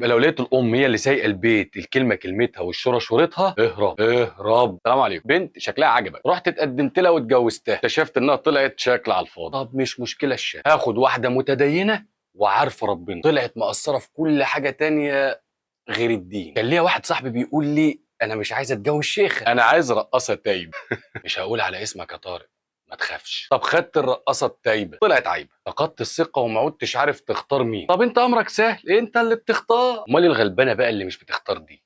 لو لقيت الام هي اللي سايقه البيت، الكلمه كلمتها والشوره شورتها، اهرب اهرب. السلام عليكم، بنت شكلها عجبك، رحت اتقدمت لها واتجوزتها، اكتشفت انها طلعت شكل على الفاضي. طب مش مشكله، الشكل هاخد واحده متدينه وعارفه ربنا، طلعت مقصره في كل حاجه تانية غير الدين. كان ليا واحد صاحبي بيقول لي انا مش عايز اتجوز شيخه، انا عايز رقاصه تايب. مش هقول على اسمك يا طارق، ما تخافش. طب خدت الرقاصه التايبه طلعت عايبه، فقدت الثقه وما عدتش عارف تختار مين. طب انت امرك سهل، انت اللي بتختار. امال الغلبانه بقى اللي مش بتختار دي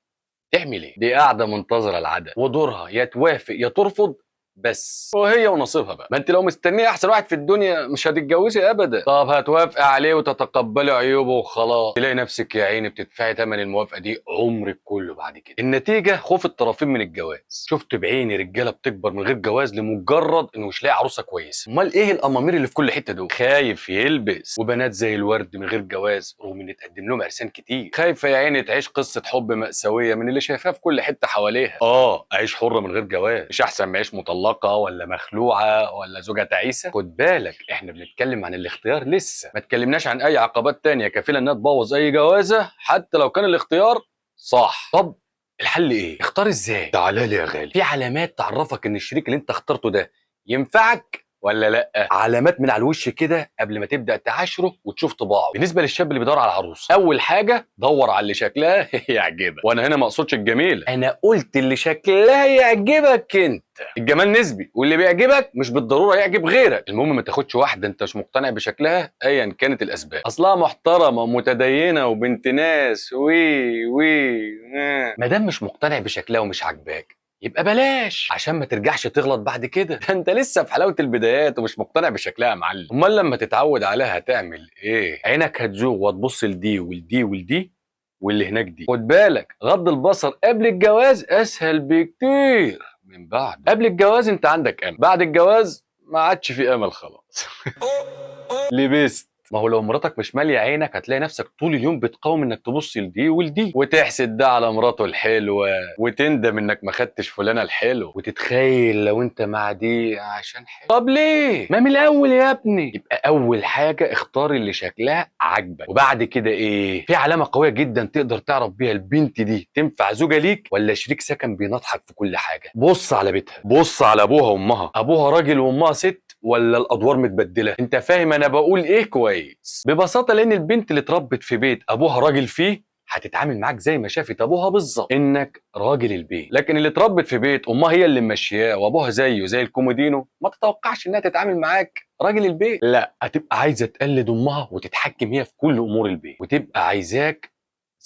تعمل ايه؟ دي قاعده منتظره العدد ودورها يا توافق يا ترفض، بس وهي ونصيبها بقى. ما انت لو مستنيه احسن واحد في الدنيا مش هتتجوزي ابدا. طب هتوافقي عليه وتتقبلي عيوبه وخلاص، تلاقي نفسك يا عيني بتدفعي ثمن الموافقه دي عمرك كله بعد كده. النتيجه خوف الطرفين من الجواز. شفت بعيني رجاله بتكبر من غير جواز لمجرد انه مش لاقي عروسه كويسه. امال ايه الامامير اللي في كل حته دول؟ خايف يلبس، وبنات زي الورد من غير جواز رغم ان اتقدم لهم عرسان كتير. خايفه يا عيني تعيش قصه حب مأساويه من اللي شايفاها في كل حته حواليها. اعيش حره من غير جواز مش احسن ما اعيش مطلقه ولا مخلوعه ولا زوجه تعيسه؟ خد بالك احنا بنتكلم عن الاختيار لسه، ما اتكلمناش عن اي عقبات تانية كفيله انها تبوظ اي جوازه حتى لو كان الاختيار صح. طب الحل ايه؟ اختار ازاي؟ تعالى لي يا غالي، في علامات تعرفك ان الشريك اللي انت اخترته ده ينفعك ولا لا. علامات من على الوش كده قبل ما تبدا تعاشره وتشوف طباعه. بالنسبه للشاب اللي بيدور على عروسه، اول حاجه دور على اللي شكلها يعجبك. وانا هنا ما اقصدش الجميله، انا قلت اللي شكلها يعجبك انت. الجمال نسبي، واللي بيعجبك مش بالضروره يعجب غيرك. المهم ما تاخدش واحده انت مش مقتنع بشكلها ايا كانت الاسباب، اصلها محترمه ومتدينه وبنت ناس ما دام مش مقتنع بشكلها ومش عاجباك يبقى بلاش، عشان ما ترجعش تغلط بعد كده. ده انت لسه في حلاوه البدايات ومش مقتنع بشكلها يا معلم. امال لما تتعود عليها هتعمل ايه؟ عينك هتزوغ وتبص لدي ولدي ولدي واللي هناك دي. خد بالك غض البصر قبل الجواز اسهل بكتير من بعد. قبل الجواز انت عندك امل، بعد الجواز ما عادش في امل خلاص. لبست. ما هو لو مراتك مش ماليه عينك هتلاقي نفسك طول اليوم بتقاوم انك تبص لدي ولدي وتحسد ده على مراته الحلوه وتندم انك ما خدتش فلانه الحلو وتتخيل لو انت مع دي عشان حلو. طب ليه؟ ما من الاول يا ابني. يبقى اول حاجه اختار اللي شكلها عاجبك، وبعد كده ايه؟ في علامه قويه جدا تقدر تعرف بيها البنت دي تنفع زوجه ليك ولا شريك سكن بينضحك في كل حاجه. بص على بيتها، بص على ابوها وامها، ابوها راجل وامها ست ولا الادوار متبدله. انت فاهم انا بقول ايه كويس؟ ببساطه لان البنت اللي اتربت في بيت ابوها راجل فيه هتتعامل معاك زي ما شافت ابوها بالظبط، انك راجل البيت. لكن اللي اتربت في بيت امها هي اللي ماشياه وابوها زيه زي الكومودينو، ما تتوقعش انها تتعامل معاك راجل البيت. لا، هتبقى عايزه تقلد امها وتتحكم هي في كل امور البيت وتبقى عايزاك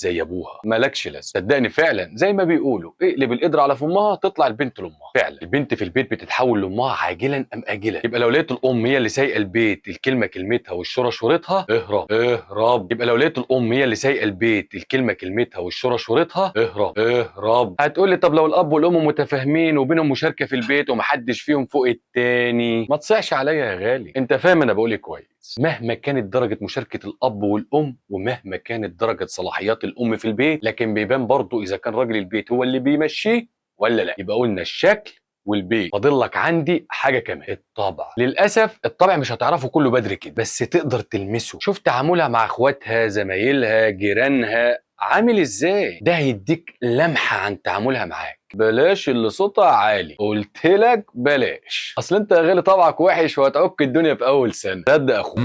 زي ابوها. مالكش لازمه. صدقني فعلا زي ما بيقولوا اقلب القدر على فمها تطلع البنت لامها. فعلا البنت في البيت بتتحول لامها عاجلا ام اجلا. يبقى لو لقيت الام هي اللي سايقه البيت، الكلمه كلمتها والشوره شورتها، اهرب اهرب. يبقى لو لقيت الام هي اللي سايقه البيت، الكلمه كلمتها والشوره شورتها، اهرب اهرب. هتقول لي طب لو الاب والام متفاهمين وبينهم مشاركه في البيت ومحدش فيهم فوق التاني؟ ما تصيعش عليا يا غالي، انت فاهم انا بقول إيه كويس. مهما كانت درجة مشاركة الأب والأم ومهما كانت درجة صلاحيات الأم في البيت، لكن بيبان برضه إذا كان راجل البيت هو اللي بيمشيه ولا لا. يبقى قلنا الشكل والبيت، فاضل لك عندي حاجة كمان، الطبع. للأسف الطبع مش هتعرفه كله بدري كده، بس تقدر تلمسه. شوف تعاملها مع اخواتها زمايلها جيرانها عامل ازاي، ده هيديك لمحة عن تعاملها معاك. بلاش اللي صوتها عالي، قلت لك بلاش. اصل انت يا غالي طبعك وحش وهتعك الدنيا في اول سنه. صدق اخوك،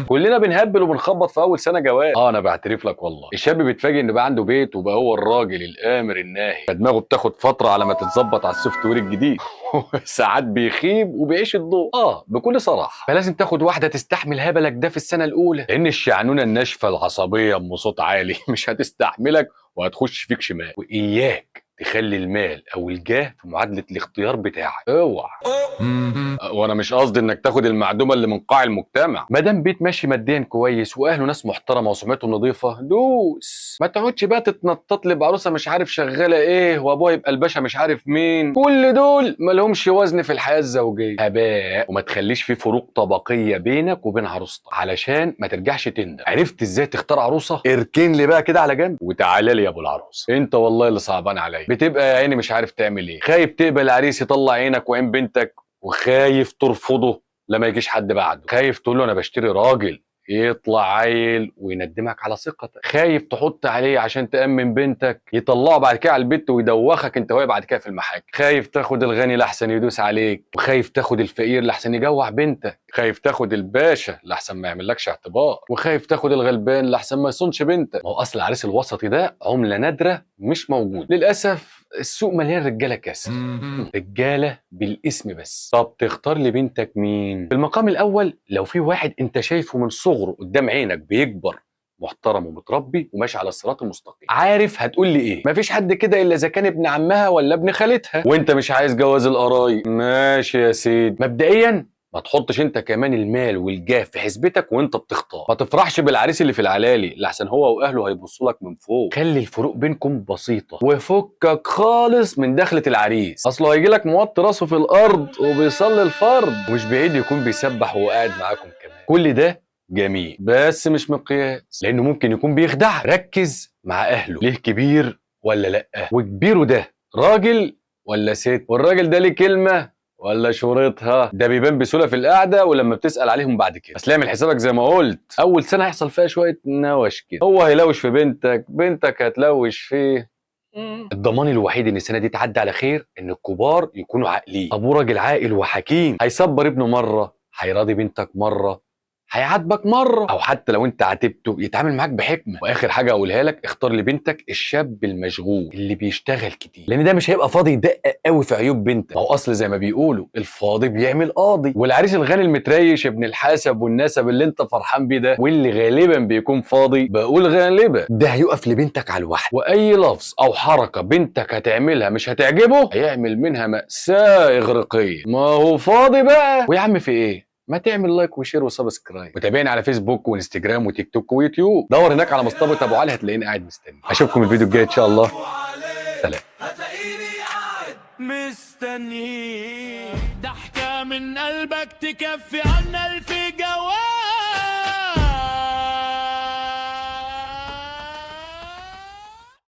كلنا بنهبل وبنخبط في اول سنه جواز. انا بعترف لك والله، الشاب بيتفاجئ ان بقى عنده بيت وبقى هو الراجل الامر الناهي، فدماغه بتاخد فتره على ما تتظبط على السوفت وير الجديد. ساعات بيخيب وبيعيش الدور. بكل صراحه، فلازم تاخد واحده تستحمل هبلك ده في السنه الاولى، لان الشعنونه الناشفه العصبيه ام صوت عالي مش هتستحملك وهتخش فيك شمال. واياك تخلي المال او الجاه في معادله الاختيار بتاعك، اوعى. وانا مش قصدي انك تاخد المعدومه اللي من قاع المجتمع، ما دام بيت ماشي ماديا كويس واهله ناس محترمه وسمعتهم نظيفه دوس. ما تقعدش بقى تتنطط لي بعروسه مش عارف شغاله ايه وابوها يبقى الباشا مش عارف مين، كل دول ما لهمش وزن في الحياه الزوجيه، هباء. وما تخليش في فروق طبقيه بينك وبين عروستك علشان ما ترجعش تندم. عرفت ازاي تختار عروسه؟ اركن لي بقى كده على جنب وتعالى لي يا ابو العروس. انت والله اللي صعبان عليا، بتبقى يا عيني مش عارف تعمل ايه، خايف تقبل عريس يطلع عينك وعين بنتك وخايف ترفضه لما يجيش حد بعده، خايف تقول له انا بشتري راجل يطلع عيل ويندمك على ثقتك. خايف تحط عليه عشان تأمن بنتك، يطلعه بعد كده على البيت ويدوخك انت وهي بعد كده في المحاكم. خايف تاخد الغني لحسن يدوس عليك، وخايف تاخد الفقير لحسن يجوع بنتك. خايف تاخد الباشا لحسن ما يعملكش اعتبار، وخايف تاخد الغلبان لحسن ما يصونش بنتك. ما هو اصل العريس الوسطي ده عملة نادرة مش موجود للاسف. السوق مليان رجاله كسر، رجاله بالاسم بس. طب تختار لي بنتك مين؟ في المقام الاول لو في واحد انت شايفه من صغره قدام عينك بيكبر محترم ومتربي وماشي على الصراط المستقيم، عارف هتقول لي ايه؟ مفيش حد كده الا اذا كان ابن عمها ولا ابن خالتها، وانت مش عايز جواز القرايب. ماشي يا سيدي. مبدئيا ما تحطش انت كمان المال والجاه في حسبتك وانت بتختار. ما تفرحش بالعريس اللي في العلالي لحسن هو واهله هيبصوا لك من فوق. خلي الفروق بينكم بسيطه، وفكك خالص من دخله العريس. اصله هيجي لك موطي راسه في الارض وبيصلي الفرض، ومش بعيد يكون بيسبح وهو قاعد معاكم كمان. كل ده جميل بس مش مقياس، لانه ممكن يكون بيخدعك. ركز مع اهله، ليه كبير ولا لا، وكبيره ده راجل ولا ست، والراجل ده ليه كلمه ولا شورتها. ده بيبان بسهوله في القعده ولما بتسال عليهم بعد كده. بس اعمل حسابك زي ما قلت، اول سنه هيحصل فيها شويه نوش كده، هو هيلوش في بنتك، بنتك هتلوش فيه. الضمان الوحيد ان السنه دي تعدي على خير ان الكبار يكونوا عاقلين. ابوه راجل عاقل وحكيم، هيصبر ابنه مره، هيراضي بنتك مره، هيعاتبك مره، او حتى لو انت عاتبته يتعامل معاك بحكمه. واخر حاجه اقولها لك، اختار لبنتك الشاب المشغول اللي بيشتغل كتير، لان ده مش هيبقى فاضي يدقق قوي في عيوب بنتك. ما هو اصل زي ما بيقولوا الفاضي بيعمل قاضي. والعريس الغني المتريش ابن الحسب والنسب اللي انت فرحان بيه ده، واللي غالبا بيكون فاضي، بقول غالبا، ده هيقف لبنتك على الواحد، واي لفظ او حركه بنتك هتعملها مش هتعجبه هيعمل منها مأساة إغريقية. ما هو فاضي بقى. ويا عم في ايه؟ ما تعمل لايك وشير وسبسكرايب، وتابعني على فيسبوك وانستجرام وتيك توك ويوتيوب. دور هناك على مصطفى ابو علي هتلاقيني قاعد مستني. اشوفكم الفيديو الجاي ان شاء الله. سلام. هتلاقيني قاعد مستنيك، ضحكة من قلبك تكفي عنا الف جواب.